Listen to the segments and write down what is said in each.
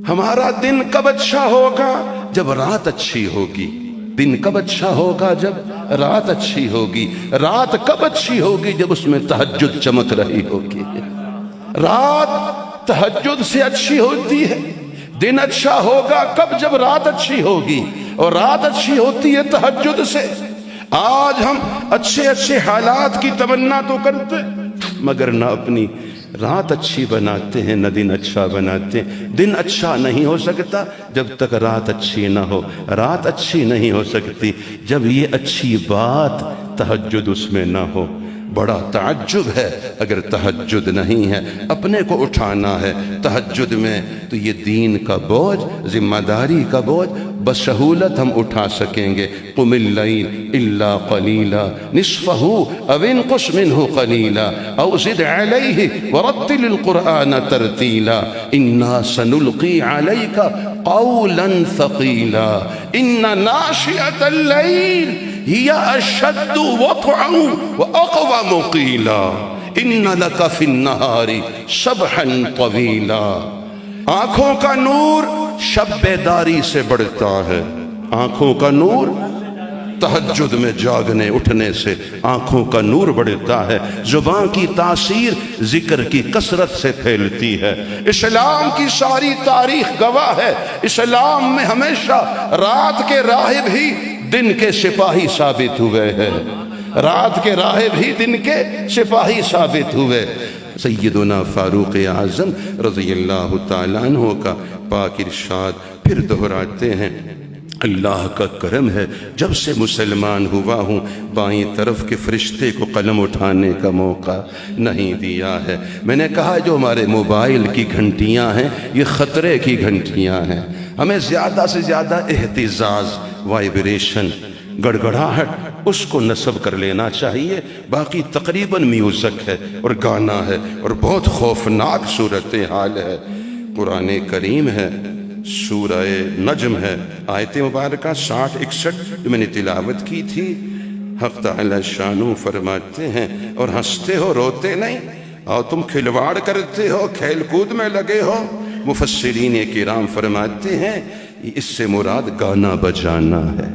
ہمارا دن کب اچھا ہوگا؟ جب رات اچھی ہوگی۔ دن کب اچھا ہوگا؟ جب رات اچھی ہوگی۔ رات کب اچھی ہوگی؟ جب اس میں تہجد چمک رہی ہوگی۔ رات تہجد سے اچھی ہوتی ہے۔ دن اچھا ہوگا کب؟ جب رات اچھی ہوگی، اور رات اچھی ہوتی ہے تہجد سے۔ آج ہم اچھے اچھے حالات کی تمنا تو کرتے مگر نہ اپنی رات اچھی بناتے ہیں، نہ دن اچھا بناتے ہیں۔ دن اچھا نہیں ہو سکتا جب تک رات اچھی نہ ہو، رات اچھی نہیں ہو سکتی جب یہ اچھی بات تہجد اس میں نہ ہو۔ بڑا تعجب ہے اگر تہجد نہیں ہے، اپنے کو اٹھانا ہے تہجد میں، تو یہ دین کا بوجھ، ذمہ داری کا بوجھ بسہولت ہم اٹھا سکیں گے۔ قم اللیل الا قلیلا نصفہ او انقص منہ قلیلا او زد علیہ ورتل القرآن ترتیلا انا سنلقی علیک قولا ثقیلا ان ناشئۃ اللیل ہی اشد وطئا واقوم قیلا ان لک فی النہار سبحا طویلا۔ آنکھوں کا نور شب بیداری سے بڑھتا ہے، آنکھوں کا نور تہجد میں جاگنے اٹھنے سے آنکھوں کا نور بڑھتا ہے۔ زبان کی تاثیر ذکر کی کثرت سے پھیلتی ہے۔ اسلام کی ساری تاریخ گواہ ہے، اسلام میں ہمیشہ رات کے راہب ہی دن کے سپاہی ثابت ہوئے ہیں، رات کے راہب ہی دن کے سپاہی ثابت ہوئے۔ سیدنا فاروق اعظم رضی اللہ تعالیٰ عنہ کا پاک ارشاد پھر دہراتے ہیں، اللہ کا کرم ہے جب سے مسلمان ہوا ہوں بائیں طرف کے فرشتے کو قلم اٹھانے کا موقع نہیں دیا ہے۔ میں نے کہا جو ہمارے موبائل کی گھنٹیاں ہیں یہ خطرے کی گھنٹیاں ہیں، ہمیں زیادہ سے زیادہ اہتزاز، وائبریشن، گڑگڑاہٹ اس کو نصب کر لینا چاہیے۔ باقی تقریباً میوزک ہے اور گانا ہے اور بہت خوفناک صورتحال ہے۔ قرآن کریم ہے، سورہ نجم ہے، آیت مبارکہ 60-61 جو میں نے تلاوت کی تھی۔ حق تعالی شانہ فرماتے ہیں اور ہنستے ہو روتے نہیں، اور تم کھلواڑ کرتے ہو کھیل کود میں لگے ہو۔ مفسرین کرام فرماتے ہیں اس سے مراد گانا بجانا ہے۔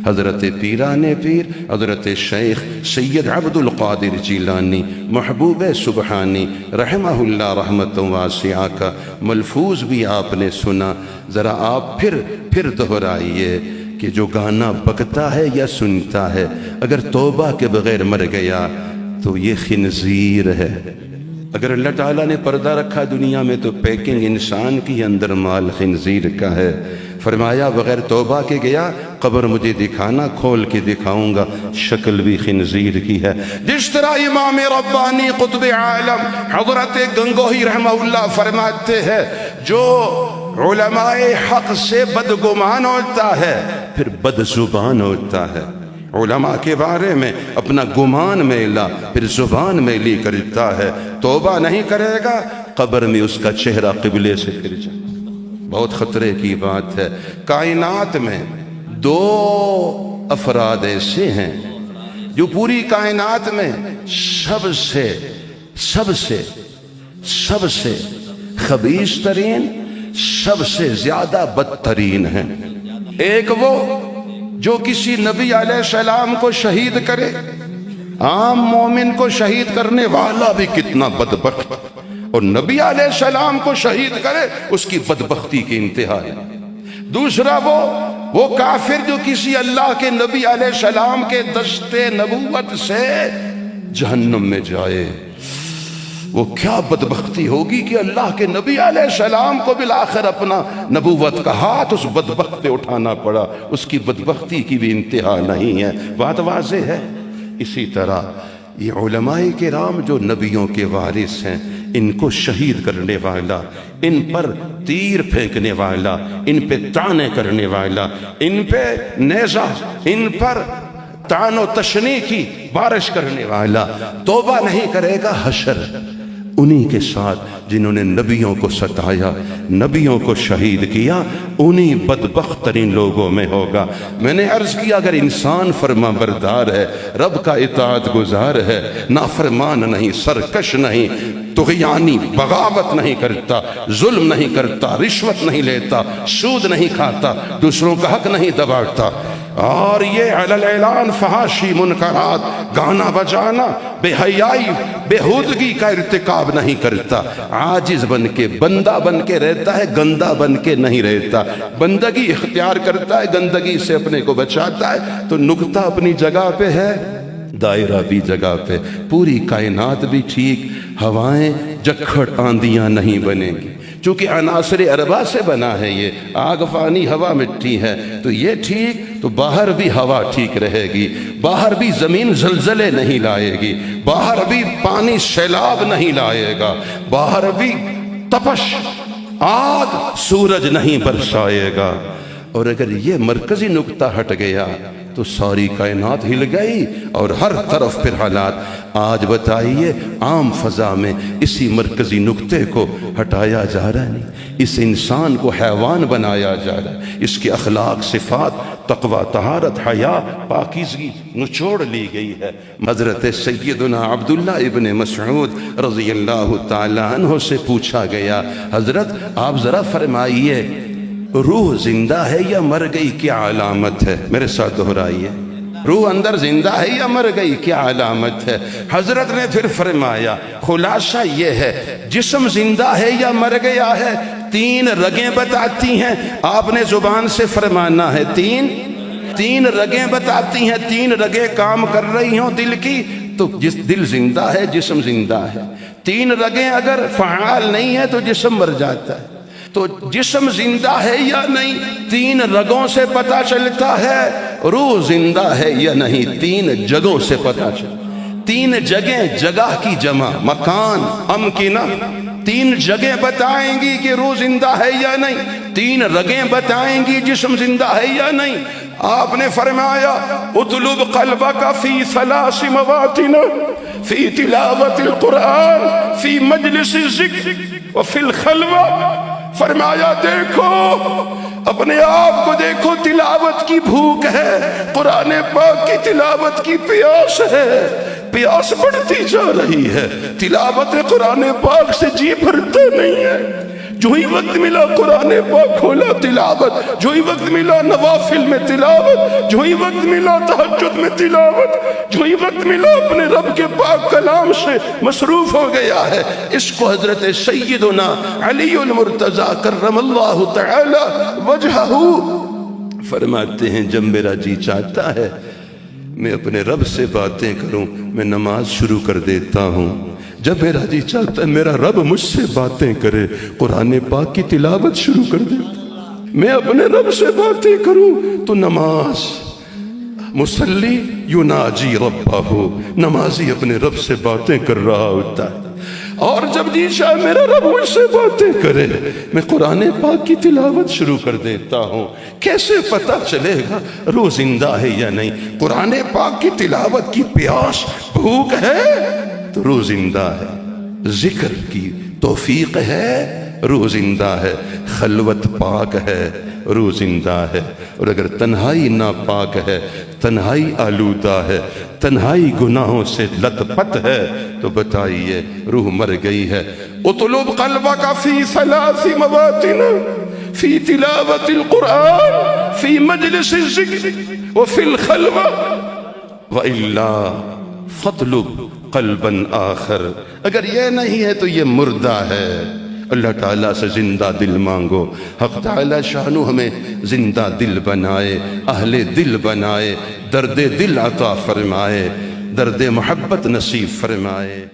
حضرت پیران پیر حضرت شیخ سید عبد القادر جیلانی محبوب سبحانی رحمہ اللہ رحمت واسعہ کا ملفوظ بھی آپ نے سنا، ذرا آپ پھر دہرائیے کہ جو گانا بکتا ہے یا سنتا ہے اگر توبہ کے بغیر مر گیا تو یہ خنزیر ہے۔ اگر اللہ تعالیٰ نے پردہ رکھا دنیا میں تو پیکنگ انسان کی، اندر مال خنزیر کا ہے۔ فرمایا بغیر توبہ کے گیا، قبر مجھے دکھانا، کھول کے دکھاؤں گا، شکل بھی خنزیر کی ہے۔ جس طرح امام ربانی قطب عالم حضرت گنگوہی رحمہ اللہ فرماتے ہیں جو علماء حق سے بدگمان ہوتا ہے پھر بد زبان ہوتا ہے۔ علماء کے بارے میں اپنا گمان میلا پھر زبان میلی کرتا ہے، توبہ نہیں کرے گا قبر میں اس کا چہرہ قبلے سے پھر جائے۔ بہت خطرے کی بات ہے۔ کائنات میں 2 افراد ایسے ہیں جو پوری کائنات میں سب سے خبیث ترین، سب سے زیادہ بدترین ہیں۔ ایک وہ جو کسی نبی علیہ السلام کو شہید کرے، عام مومن کو شہید کرنے والا بھی کتنا بدبخت، اور نبی علیہ السلام کو شہید کرے اس کی بدبختی کی انتہا ہے۔ دوسرا وہ کافر جو کسی اللہ کے نبی علیہ السلام کے دستے نبوت سے جہنم میں جائے، وہ کیا بدبختی ہوگی کہ اللہ کے نبی علیہ السلام کو بالآخر اپنا نبوت کا ہاتھ اس بدبخت پہ اٹھانا پڑا، اس کی بدبختی کی بھی انتہا نہیں ہے۔ بات واضح ہے۔ اسی طرح یہ علماء کرام جو نبیوں کے وارث ہیں، ان کو شہید کرنے والا، ان پر تیر پھینکنے والا، ان پہ طعنے کرنے والا، ان پہ نیزہ، ان پر طعن و تشنیع کی بارش کرنے والا توبہ نہیں کرے گا، حشر انہی کے ساتھ جنہوں نے نبیوں کو ستایا، نبیوں کو شہید کیا، انہی بدبخت ترین لوگوں میں ہوگا۔ میں نے عرض کیا اگر انسان فرما بردار ہے، رب کا اطاعت گزار ہے، نافرمان نہیں، سرکش نہیں، طغیانی بغاوت نہیں کرتا، ظلم نہیں کرتا، رشوت نہیں لیتا، سود نہیں کھاتا، دوسروں کا حق نہیں دباتا، اور یہ علی الاعلان فحاشی منکرات، گانا بجانا، بے حیائی بےہودگی کا ارتکاب نہیں کرتا، عاجز بن کے بندہ بن کے رہتا ہے، گندہ بن کے نہیں رہتا، بندگی اختیار کرتا ہے، گندگی سے اپنے کو بچاتا ہے۔ تو نقطہ اپنی جگہ پہ ہے، دائرہ بھی جگہ پہ، پوری کائنات بھی ٹھیک، ہوائیں جکھڑ آندیاں نہیں بنیں گی، چونکہ عناصر اربع سے بنا ہے، یہ آگ پانی ہوا مٹی ہے، تو یہ ٹھیک، تو باہر بھی ہوا ٹھیک رہے گی، باہر بھی زمین زلزلے نہیں لائے گی، باہر بھی پانی سیلاب نہیں لائے گا، باہر بھی تپش آگ سورج نہیں برسائے گا۔ اور اگر یہ مرکزی نقطہ ہٹ گیا تو ساری کائنات ہل گئی اور ہر طرف پھر حالات۔ آج بتائیے عام فضا میں اسی مرکزی نقطے کو ہٹایا جا رہا نہیں، اس انسان کو حیوان بنایا جا رہا ہے، اس کے اخلاق صفات تقوی طہارت حیا پاکیزگی نچوڑ لی گئی ہے۔ حضرت سیدنا عبداللہ ابن مسعود رضی اللہ تعالی عنہ سے پوچھا گیا، حضرت آپ ذرا فرمائیے روح زندہ ہے یا مر گئی کیا علامت ہے؟ میرے ساتھ دہرائیے، روح اندر زندہ ہے یا مر گئی کیا علامت ہے؟ حضرت نے پھر فرمایا خلاصہ یہ ہے جسم زندہ ہے یا مر گیا ہے، تین رگیں بتاتی ہیں، آپ نے زبان سے فرمانا ہے، تین رگیں بتاتی ہیں، تین رگیں کام کر رہی ہوں دل کی تو دل زندہ ہے، جسم زندہ ہے۔ تین رگیں اگر فعال نہیں ہے تو جسم مر جاتا ہے۔ تو جسم زندہ ہے یا نہیں تین رگوں سے پتہ چلتا ہے، روح زندہ ہے یا نہیں تین جگہوں سے پتہ چلتا۔ تین جگہیں، جگہ کی جمع مکان، امکنہ، تین جگہیں بتائیں گی کہ روح زندہ ہے یا نہیں، تین رگیں بتائیں گی جسم زندہ ہے یا نہیں۔ آپ نے فرمایا اطلب قلبک فی ثلاث مواطن، فی تلاوت القرآن، فی مجلس الذکر وفی الخلوہ۔ فرمایا دیکھو اپنے آپ کو دیکھو، تلاوت کی بھوک ہے، قرآن پاک کی تلاوت کی پیاس ہے، پیاس بڑھتی جا رہی ہے، تلاوت قرآن پاک سے جی بھرتا نہیں ہے۔ جو ہی وقت ملا قرآن پاک کھولا تلاوت، جو ہی وقت ملا نوافل میں تلاوت، جو ہی وقت ملا تہجد میں تلاوت، جو ہی وقت ملا اپنے رب کے پاک کلام سے مصروف ہو گیا ہے۔ اس کو حضرت سیدنا علی المرتضیٰ کرم اللہ تعالی وجہہ فرماتے ہیں جب میرا جی چاہتا ہے میں اپنے رب سے باتیں کروں، میں نماز شروع کر دیتا ہوں۔ جب میرا جی چاہتا ہے میرا رب مجھ سے باتیں کرے، قرآن پاک کی تلاوت شروع کر دیتا، میں اپنے رب سے باتیں کروں تو نماز، مصلی یناجی ربہ، نمازی اپنے رب سے باتیں کر رہا ہوتا ہے۔ اور جب جی چاہے میرا رب مجھ سے باتیں کرے، میں قرآن پاک کی تلاوت شروع کر دیتا ہوں۔ کیسے پتہ چلے گا روح زندہ ہے یا نہیں؟ قرآن پاک کی تلاوت کی پیاس بھوک ہے تو روح زندہ ہے، ذکر کی توفیق ہے روح زندہ ہے، خلوت پاک ہے روح زندہ ہے۔ اور اگر تنہائی ناپاک ہے، تنہائی آلودہ ہے، تنہائی گناہوں سے لت پت ہے تو بتائیے روح مر گئی ہے۔ اطلب قلبک فی ثلاث مواطن، فی تلاوت القرآن، فی مجلس الذکر وفی الخلوہ، وَإِلَّا فَاطْلُبْ قلباً آخر۔ اگر یہ نہیں ہے تو یہ مردہ ہے۔ اللہ تعالیٰ سے زندہ دل مانگو، حق تعالیٰ شانو ہمیں زندہ دل بنائے، اہل دل بنائے، درد دل عطا فرمائے، درد محبت نصیب فرمائے۔